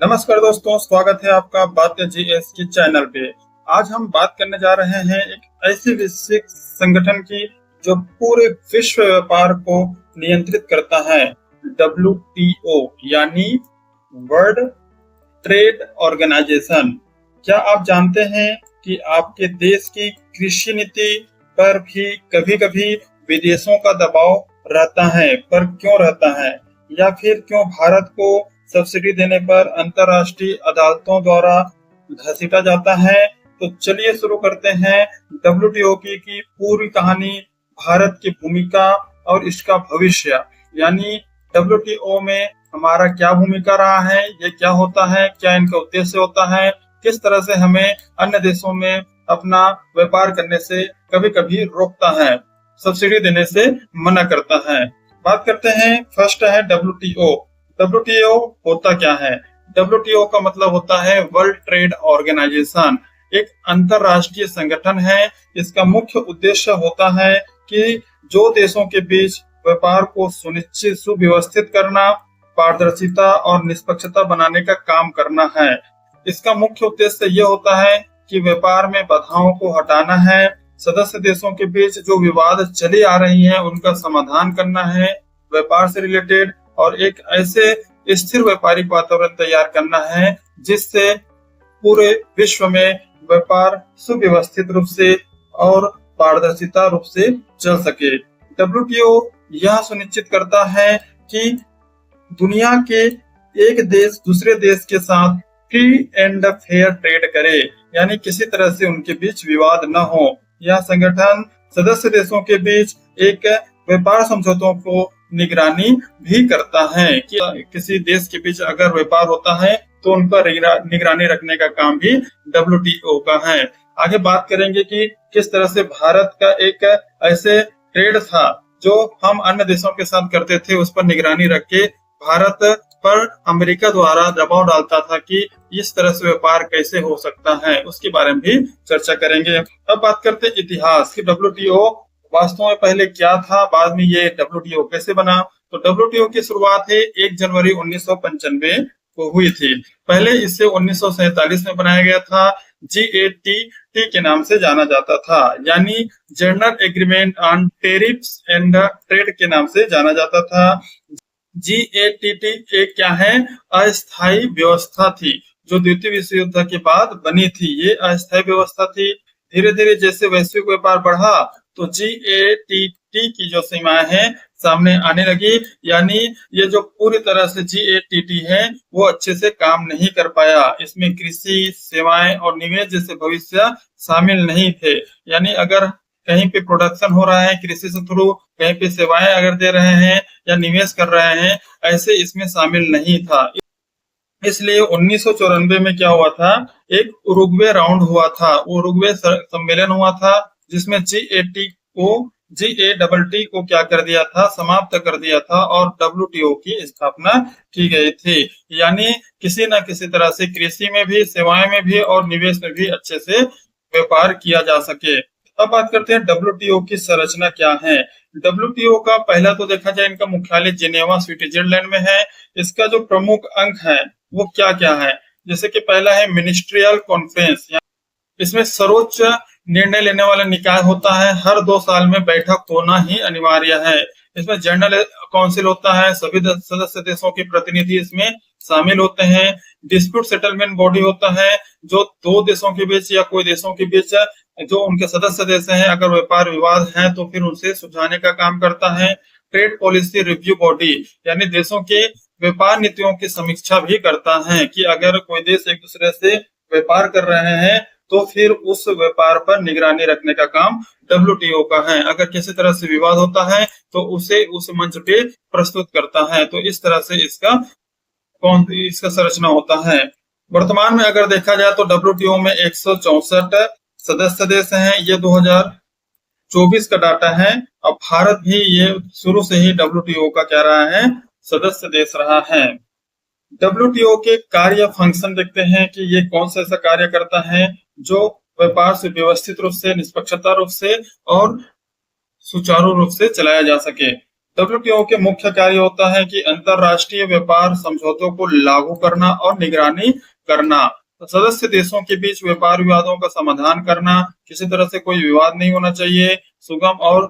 नमस्कार दोस्तों, स्वागत है आपका बातें जीएस की चैनल पे। आज हम बात करने जा रहे हैं एक ऐसे वैश्विक संगठन की जो पूरे विश्व व्यापार को नियंत्रित करता है। WTO यानी वर्ल्ड ट्रेड ऑर्गेनाइजेशन। क्या आप जानते हैं कि आपके देश की कृषि नीति पर भी कभी-कभी विदेशों का दबाव रहता है? पर क्यों रहता है? या फिर क्यों भारत को सब्सिडी देने पर अंतर्राष्ट्रीय अदालतों द्वारा घसीटा जाता है? तो चलिए शुरू करते हैं WTO की पूरी कहानी, भारत की भूमिका और इसका भविष्य। यानी WTO में हमारा क्या भूमिका रहा है, ये क्या होता है, क्या इनका उद्देश्य होता है, किस तरह से हमें अन्य देशों में अपना व्यापार करने से कभी-कभी रोकता है, सब्सिडी देने से मना करता है। बात करते हैं, फर्स्ट है WTO। WTO होता क्या है? WTO का मतलब होता है वर्ल्ड ट्रेड ऑर्गेनाइजेशन। एक अंतरराष्ट्रीय संगठन है। इसका मुख्य उद्देश्य होता है कि जो देशों के बीच व्यापार को सुनिश्चित सुव्यवस्थित करना, पारदर्शिता और निष्पक्षता बनाने का काम करना है। इसका मुख्य उद्देश्य यह होता है कि व्यापार में बाधाओं को हटाना है, सदस्य देशों के बीच जो विवाद चली आ रही हैं उनका समाधान करना है, व्यापार से रिलेटेड, और एक ऐसे स्थिर व्यापारिक वातावरण तैयार करना है जिससे पूरे विश्व में व्यापार सुव्यवस्थित रूप से और पारदर्शिता रूप से चल सके। WTO यह सुनिश्चित करता है कि दुनिया के एक देश दूसरे देश के साथ फ्री एंड फेयर ट्रेड करे, यानी किसी तरह से उनके बीच विवाद न हो। यह संगठन सदस्य देशों के बीच एक व्यापार समझौतों को निगरानी भी करता है कि किसी देश के बीच अगर व्यापार होता है तो उन पर निगरानी रखने का काम भी WTO का है। आगे बात करेंगे कि किस तरह से भारत का एक ऐसे ट्रेड था जो हम अन्य देशों के साथ करते थे, उस पर निगरानी रख के भारत पर अमेरिका द्वारा दबाव डालता था कि इस तरह से व्यापार कैसे हो सकता है, उसके बारे में भी चर्चा करेंगे। अब बात करते हैं इतिहास कि WTO वास्तव में पहले क्या था, बाद में ये WTO कैसे बना। तो WTO की शुरुआत है 1 जनवरी 1995 को हुई थी। पहले इसे 1947 में बनाया गया था। GATT के नाम से जाना जाता था, यानी general agreement on tariffs and trade के नाम से जाना जाता था। GATT एक क्या है? अस्थायी व्यवस्था थी जो द्वितीय विश्व युद्ध के बाद बनी थी। ये अस्थायी व्यवस्था थी। धीरे धीरे जैसे वैश्विक व्यापार बढ़ा तो GATT की जो सीमाएं हैं सामने आने लगी, यानी ये जो पूरी तरह से GATT है वो अच्छे से काम नहीं कर पाया। इसमें कृषि, सेवाएं और निवेश जैसे भविष्य शामिल नहीं थे। यानी अगर कहीं पे प्रोडक्शन हो रहा है कृषि से थ्रू, कहीं पे सेवाएं अगर दे रहे हैं या निवेश कर रहे हैं, ऐसे इसमें शामिल नहीं था। इसलिए 1994 में क्या हुआ था, एक उरुग्वे राउंड हुआ था, उरुग्वे सम्मेलन हुआ था जिसमें GATT को क्या कर दिया था, समाप्त कर दिया था और WTO की स्थापना की गई थी। यानी किसी न किसी तरह से कृषि में भी, सेवाएं में भी और निवेश में भी अच्छे से व्यापार किया जा सके। अब बात करते हैं WTO की संरचना क्या है। WTO का पहला तो देखा जाए, इनका मुख्यालय जिनेवा स्विट्जरलैंड में है। इसका जो प्रमुख अंग है वो क्या क्या है, जैसे कि पहला है मिनिस्ट्रियल कॉन्फ्रेंस। इसमें सर्वोच्च निर्णय लेने वाला निकाय होता है, हर 2 साल में बैठक होना ही अनिवार्य है। इसमें जनरल काउंसिल होता है, सभी सदस्य देशों के प्रतिनिधि इसमें शामिल होते हैं। डिस्प्यूट सेटलमेंट बॉडी होता है जो 2 देशों के बीच या कोई देशों के बीच जो उनके सदस्य देश हैं अगर व्यापार विवाद है तो फिर उनसे सुलझाने का काम करता है। ट्रेड पॉलिसी रिव्यू बॉडी यानी देशों के व्यापार नीतियों की समीक्षा भी करता है कि अगर कोई देश एक दूसरे से व्यापार कर रहे हैं तो फिर उस व्यापार पर निगरानी रखने का काम WTO का है। अगर किसी तरह से विवाद होता है तो उसे उस मंच पे प्रस्तुत करता है। तो इस तरह से इसका संरचना होता है। वर्तमान में अगर देखा जाए तो WTO में 164 सदस्य देश हैं। ये 2024 का डाटा है। अब भारत भी ये शुरू से ही WTO का क्या रहा है, सदस्य देश रहा है। WTO के कार्य फंक्शन देखते हैं कि ये कौन सा ऐसा कार्य करता है जो व्यापार से व्यवस्थित रूप से, निष्पक्षता रूप से और सुचारू रूप से चलाया जा सके। डब्ल्यूटीओ के मुख्य कार्य होता है कि अंतरराष्ट्रीय व्यापार समझौतों को लागू करना और निगरानी करना, सदस्य देशों के बीच व्यापार विवादों का समाधान करना, किसी तरह से कोई विवाद नहीं होना चाहिए, सुगम और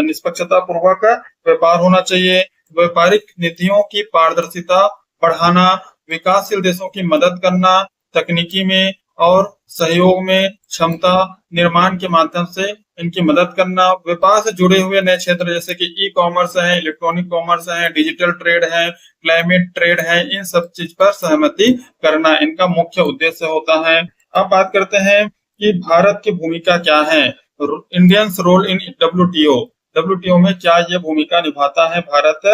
निष्पक्षता पूर्वक व्यापार होना चाहिए, व्यापारिक नीतियों की पारदर्शिता बढ़ाना, विकासशील देशों की मदद करना, तकनीकी में और सहयोग में क्षमता निर्माण के माध्यम से इनकी मदद करना, व्यापार से जुड़े हुए नए क्षेत्र जैसे कि ई कॉमर्स है, इलेक्ट्रॉनिक कॉमर्स है, डिजिटल ट्रेड है, क्लाइमेट ट्रेड है, इन सब चीज पर सहमति करना इनका मुख्य उद्देश्य होता है। अब बात करते हैं कि भारत की भूमिका क्या है, Indians role in WTO, WTO में क्या ये भूमिका निभाता है भारत।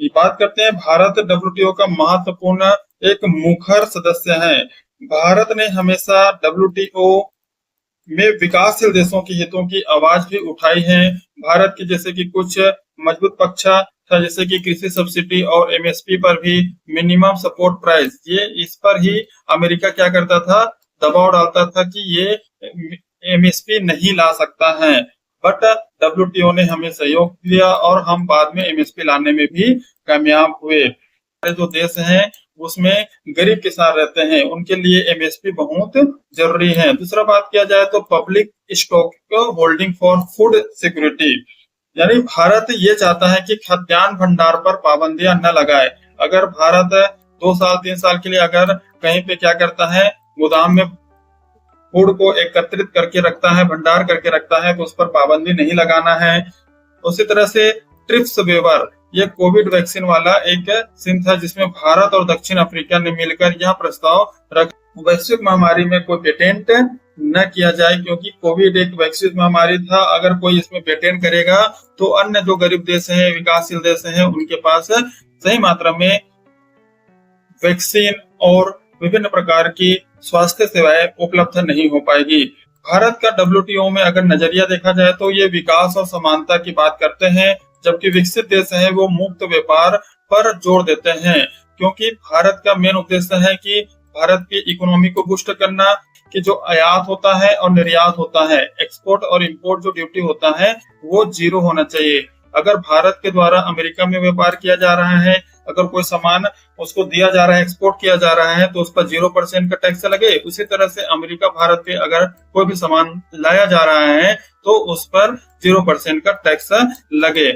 ये बात करते हैं, भारत डब्ल्यूटीओ का महत्वपूर्ण एक मुखर सदस्य है। भारत ने हमेशा डब्ल्यूटीओ में विकासशील देशों के हितों की आवाज भी उठाई है। भारत के जैसे कि कुछ मजबूत पक्ष था, जैसे कि कृषि सब्सिडी और एमएसपी पर भी मिनिमम सपोर्ट प्राइस, ये इस पर ही अमेरिका क्या करता था, दबाव डालता था कि ये एमएसपी नहीं ला सकता है, बट डब्ल्यूटीओ ने हमें सहयोग दिया और हम बाद में एमएसपी लाने में भी कामयाब हुए। हमारे जो देश हैं उसमें गरीब किसान रहते हैं, उनके लिए एमएसपी बहुत जरूरी है। दूसरा बात किया जाए तो public stock holding for food security, यानी भारत ये चाहता है कि खाद्यान्न भंडार पर पाबंदियां न लगाए। अगर भारत 2 साल 3 साल के लिए अगर कहीं पे क्या करता है, गोदाम में फूड को एकत्रित करके रखता है, भंडार करके रखता है, तो उस पर पाबंदी नहीं लगाना है। उसी तरह से ट्रिप्स वेवर, ये कोविड वैक्सीन वाला एक सीन था जिसमें भारत और दक्षिण अफ्रीका ने मिलकर यह प्रस्ताव रखा, वैश्विक महामारी में कोई पेटेंट न किया जाए, क्योंकि कोविड एक वैश्विक महामारी था। अगर कोई इसमें पेटेंट करेगा तो अन्य जो गरीब देश हैं, विकासशील देश हैं, उनके पास सही मात्रा में वैक्सीन और विभिन्न प्रकार की स्वास्थ्य सेवाएं उपलब्ध नहीं हो पाएगी। भारत का डब्ल्यूटीओ में अगर नजरिया देखा जाए तो ये विकास और समानता की बात करते हैं, जबकि विकसित देश हैं वो मुक्त व्यापार पर जोर देते हैं, क्योंकि भारत का मेन उद्देश्य है कि भारत की इकोनॉमी को बूस्ट करना, कि जो आयात होता है और निर्यात होता है, एक्सपोर्ट और इंपोर्ट जो ड्यूटी होता है वो 0 होना चाहिए। अगर भारत के द्वारा अमेरिका में व्यापार किया जा रहा है, अगर कोई सामान उसको दिया जा रहा है, एक्सपोर्ट किया जा रहा है, तो उस पर 0% का टैक्स लगे। उसी तरह से अमेरिका भारत के अगर कोई भी सामान लाया जा रहा है तो उस पर 0% का टैक्स लगे।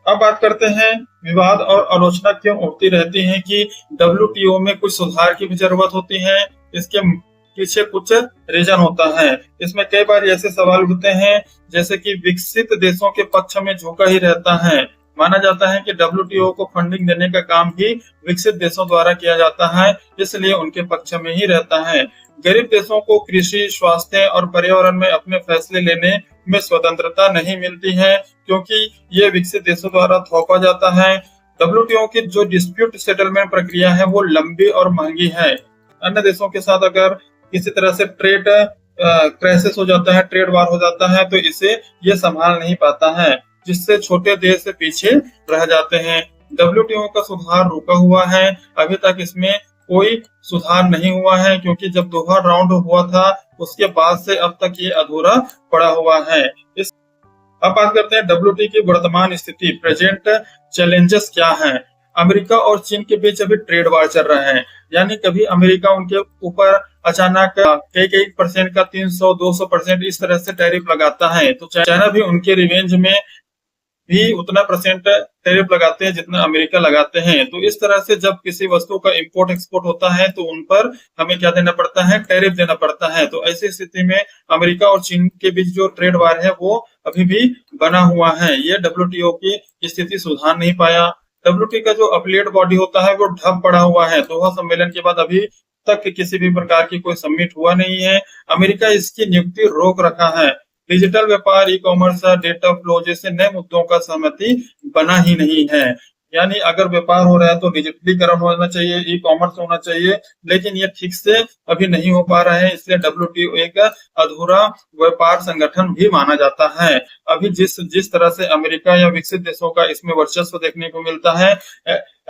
अब बात करते हैं, विवाद और आलोचना क्यों उठती रहती है कि डब्ल्यूटीओ में कुछ सुधार की भी जरूरत होती है। इसके पीछे कुछ रीजन होता है। इसमें कई बार ऐसे सवाल उठते हैं जैसे कि विकसित देशों के पक्ष में झुका ही रहता है। माना जाता है कि डब्ल्यूटीओ को फंडिंग देने का काम भी विकसित देशों द्वारा किया जाता है, इसलिए उनके पक्ष में ही रहता है। गरीब देशों को कृषि, स्वास्थ्य और पर्यावरण में अपने फैसले लेने में स्वतंत्रता नहीं मिलती है, क्योंकि ये विकसित देशों द्वारा थोपा जाता है। डब्ल्यूटीओ की जो डिस्प्यूट सेटलमेंट प्रक्रिया है वो लंबी और महंगी है। अन्य देशों के साथ अगर किसी तरह से ट्रेड क्राइसिस हो जाता है, ट्रेड वार हो जाता है, तो इसे ये संभाल नहीं पाता है, जिससे छोटे देश पीछे रह जाते हैं। डब्ल्यूटीओ का सुधार रुका हुआ है, अभी तक इसमें कोई सुधार नहीं हुआ है, क्योंकि जब दोहा राउंड हुआ था उसके बाद से अब तक ये अधूरा पड़ा हुआ है। अब बात करते हैं डब्ल्यूटीओ की वर्तमान स्थिति, प्रेजेंट चैलेंजेस क्या हैं। अमेरिका और चीन के बीच अभी ट्रेड वार चल रहा है, यानी कभी अमेरिका उनके ऊपर अचानक कई परसेंट का 300-200% इस तरह से टैरिफ लगाता है, तो चाइना भी उनके रिवेंज में भी उतना परसेंट टैरिफ लगाते हैं जितना अमेरिका लगाते हैं। तो इस तरह से जब किसी वस्तु का इंपोर्ट एक्सपोर्ट होता है तो उन पर हमें क्या देना पड़ता है, टैरिफ देना पड़ता है। तो ऐसी स्थिति में अमेरिका और चीन के बीच जो ट्रेड वार है वो अभी भी बना हुआ है। ये डब्ल्यूटीओ की स्थिति सुधार नहीं पाया। डब्ल्यूटीओ का जो अपीलेट बॉडी होता है वो ठप पड़ा हुआ है। दोहा सम्मेलन के बाद अभी तक किसी भी प्रकार की कोई समिट हुआ नहीं है। अमेरिका इसकी नियुक्ति रोक रखा है। डिजिटल व्यापार, ई कॉमर्स, डेटा फ्लो जैसे नए मुद्दों का सहमति बना ही नहीं है। यानी अगर व्यापार हो रहा है तो डिजिटलीकरण होना चाहिए, ई कॉमर्स होना चाहिए, लेकिन ये ठीक से अभी नहीं हो पा रहा है। इसलिए डब्ल्यूटीओ एक अधूरा व्यापार संगठन भी माना जाता है। अभी जिस तरह से अमेरिका या विकसित देशों का इसमें वर्चस्व देखने को मिलता है,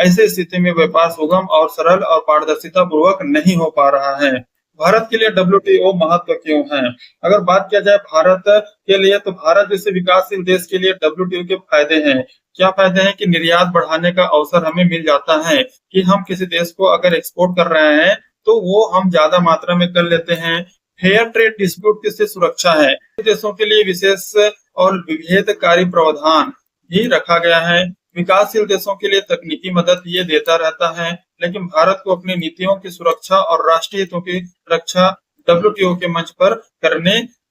ऐसी स्थिति में व्यापार सुगम और सरल और पारदर्शिता पूर्वक नहीं हो पा रहा है। भारत के लिए डब्ल्यूटीओ महत्व क्यों है? अगर बात किया जाए भारत के लिए, तो भारत जैसे विकासशील देश के लिए डब्ल्यूटीओ के फायदे हैं। क्या फायदे हैं कि निर्यात बढ़ाने का अवसर हमें मिल जाता है कि हम किसी देश को अगर एक्सपोर्ट कर रहे हैं तो वो हम ज्यादा मात्रा में कर लेते हैं। फेयर ट्रेड डिस्प्यूट किससे सुरक्षा है, देशों के लिए विशेष और विभेदकारी प्रावधान भी रखा गया है। विकासशील देशों के लिए तकनीकी मदद ये देता रहता है, लेकिन भारत को अपनी नीतियों की सुरक्षा और राष्ट्रीय हितों की रक्षा डब्ल्यूटीओ के मंच पर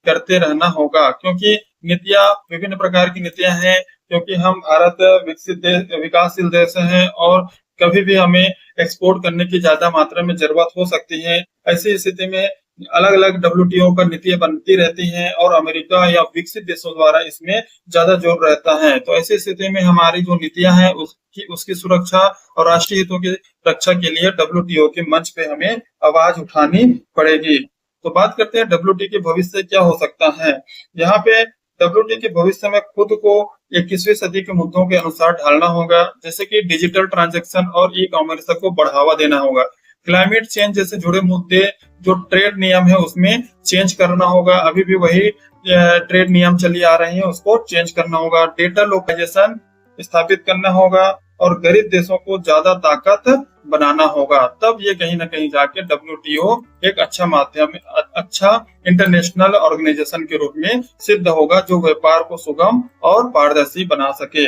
करते रहना होगा, क्योंकि नीतियां विभिन्न प्रकार की नीतियां हैं, क्योंकि हम भारत विकसित देश विकासशील देश हैं और कभी भी हमें एक्सपोर्ट करने की ज्यादा मात्रा में जरूरत हो सकती है। ऐसी स्थिति में अलग अलग डब्ल्यूटीओ पर नीतियां बनती रहती हैं और अमेरिका या विकसित देशों द्वारा इसमें ज्यादा जोर रहता है। तो ऐसी स्थिति में हमारी जो नीतियां हैं उसकी सुरक्षा और राष्ट्रीय हितों की रक्षा के लिए डब्ल्यूटीओ के मंच पे हमें आवाज उठानी पड़ेगी। तो बात करते हैं डब्ल्यूटीओ के भविष्य क्या हो सकता है। यहाँ पे डब्ल्यूटीओ के भविष्य में खुद को 21वीं सदी के मुद्दों के अनुसार ढालना होगा, जैसे कि डिजिटल ट्रांजैक्शन और ई कॉमर्स को बढ़ावा देना होगा। क्लाइमेट चेंज जैसे जुड़े मुद्दे जो ट्रेड नियम है उसमें चेंज करना होगा, अभी भी वही ट्रेड नियम चली आ रहे हैं उसको चेंज करना होगा। डेटा लोकलाइजेशन स्थापित करना होगा और गरीब देशों को ज्यादा ताकत बनाना होगा। तब ये कहीं ना कहीं जाके डब्ल्यूटीओ एक अच्छा माध्यम, अच्छा इंटरनेशनल ऑर्गेनाइजेशन के रूप में सिद्ध होगा जो व्यापार को सुगम और पारदर्शी बना सके।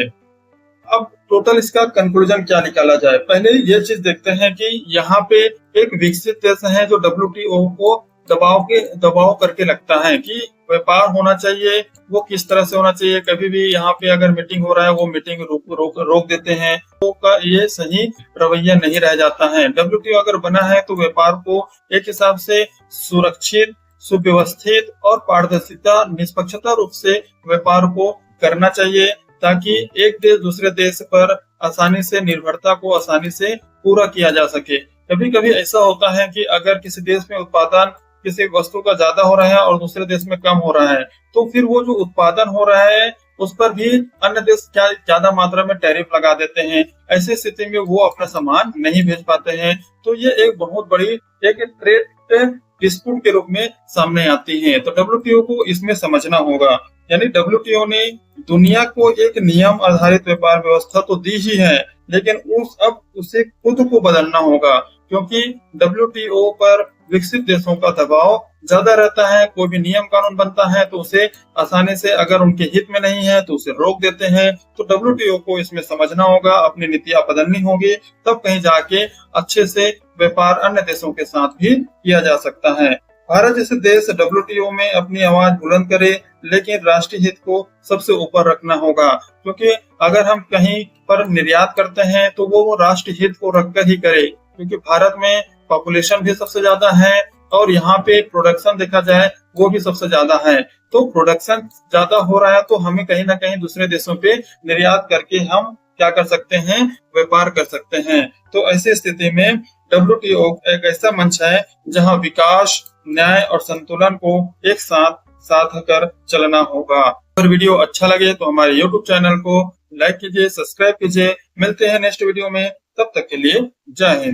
अब टोटल इसका कंक्लूजन क्या निकाला जाए, पहले ये चीज देखते हैं कि यहाँ पे एक विकसित देश है जो डब्ल्यूटीओ को दबाव करके लगता है कि व्यापार होना चाहिए, वो किस तरह से होना चाहिए। कभी भी यहाँ पे अगर मीटिंग हो रहा है वो मीटिंग रोक देते हैं, तो का ये सही रवैया नहीं रह जाता है। डब्ल्यूटीओ अगर बना है तो व्यापार को एक हिसाब से सुरक्षित, सुव्यवस्थित और पारदर्शिता निष्पक्षता रूप से व्यापार को करना चाहिए, ताकि एक देश दूसरे देश पर आसानी से निर्भरता को आसानी से पूरा किया जा सके। कभी कभी ऐसा होता है कि अगर किसी देश में उत्पादन किसी वस्तु का ज्यादा हो रहा है और दूसरे देश में कम हो रहा है, तो फिर वो जो उत्पादन हो रहा है उस पर भी अन्य देश क्या ज्यादा मात्रा में टैरिफ लगा देते हैं। ऐसी स्थिति में वो अपना सामान नहीं भेज पाते हैं। तो ये एक बहुत बड़ी एक ट्रेड डिस्प्यूट के रूप में सामने आती है। तो डब्ल्यूटीओ को इसमें समझना होगा, यानी डब्ल्यूटीओ ने दुनिया को एक नियम आधारित व्यापार व्यवस्था तो दी ही है, लेकिन अब उसे खुद को बदलना होगा, क्योंकि डब्ल्यूटीओ पर विकसित देशों का दबाव ज्यादा रहता है। कोई भी नियम कानून बनता है तो उसे आसानी से अगर उनके हित में नहीं है तो उसे रोक देते हैं। तो डब्ल्यूटीओ को इसमें समझना होगा, अपनी नीतियां बदलनी होगी, तब कहीं जाके अच्छे से व्यापार अन्य देशों के साथ भी किया जा सकता है। भारत जैसे देश डब्ल्यूटीओ में अपनी आवाज बुलंद करे, लेकिन राष्ट्रीय हित को सबसे ऊपर रखना होगा, क्योंकि अगर हम कहीं पर निर्यात करते हैं तो वो राष्ट्रीय हित को रखकर ही करे, क्योंकि भारत में पॉपुलेशन भी सबसे ज्यादा है और यहाँ पे प्रोडक्शन देखा जाए वो भी सबसे ज्यादा है। तो प्रोडक्शन ज्यादा हो रहा है तो हमें कहीं ना कहीं दूसरे देशों पे निर्यात करके हम क्या कर सकते हैं, व्यापार कर सकते हैं। तो ऐसी स्थिति में डब्ल्यूटीओ एक ऐसा मंच है जहां विकास, न्याय और संतुलन को एक साथ कर चलना होगा। अगर वीडियो अच्छा लगे तो हमारे YouTube चैनल को लाइक कीजिए, सब्सक्राइब कीजिए। मिलते हैं नेक्स्ट वीडियो में, तब तक के लिए जय हिंद।